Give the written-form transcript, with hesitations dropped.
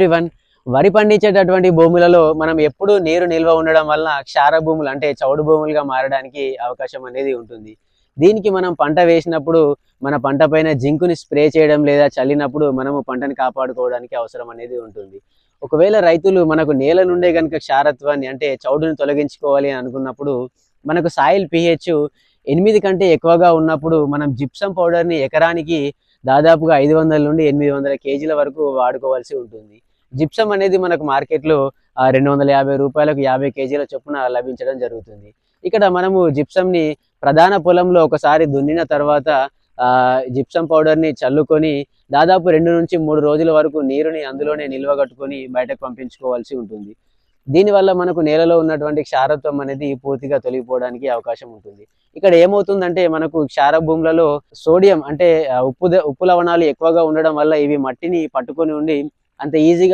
Everyone, వరి పండించేటటువంటి భూములలో మనం ఎప్పుడూ నీరు నిల్వ ఉండడం వల్ల క్షార భూములు అంటే చౌడు భూములుగా మారడానికి అవకాశం అనేది ఉంటుంది. దీనికి మనం పంట వేసినప్పుడు మన పంట పైన జింకుని స్ప్రే చేయడం లేదా చల్లినప్పుడు మనము పంటని కాపాడుకోవడానికి అవసరం అనేది ఉంటుంది. ఒకవేళ రైతులు మనకు నేల నుండే గనుక క్షారత్వాన్ని అంటే చౌడుని తొలగించుకోవాలి అని అనుకున్నప్పుడు మనకు సాయిల్ pH 8 కంటే ఎక్కువగా ఉన్నప్పుడు మనం జిప్సం పౌడర్‌ని ఎకరానికి దాదాపుగా 500 నుండి 800 కేజీల వరకు వాడుకోవాల్సి ఉంటుంది. జిప్సం అనేది మనకు మార్కెట్‌లో రూ. 250కి 50 కేజీల చొప్పున లభించడం జరుగుతుంది. ఇక్కడ మనము జిప్సంని ప్రధాన పొలంలో ఒకసారి దున్నిన తర్వాత జిప్సం పౌడర్‌ని చల్లుకొని దాదాపు 2-3 రోజుల వరకు నీరుని అందులోనే నిల్వగట్టుకొని బయటకు పంపించుకోవాల్సి ఉంటుంది. దీనివల్ల మనకు నేలలో ఉన్నటువంటి క్షారత్వం అనేది పూర్తిగా తొలగిపోవడానికి అవకాశం ఉంటుంది. ఇక్కడ ఏమవుతుందంటే మనకు క్షార భూములలో సోడియం అంటే ఉప్పు లవణాలు ఎక్కువగా ఉండడం వల్ల ఇవి మట్టిని పట్టుకొని ఉండి అంత ఈజీగా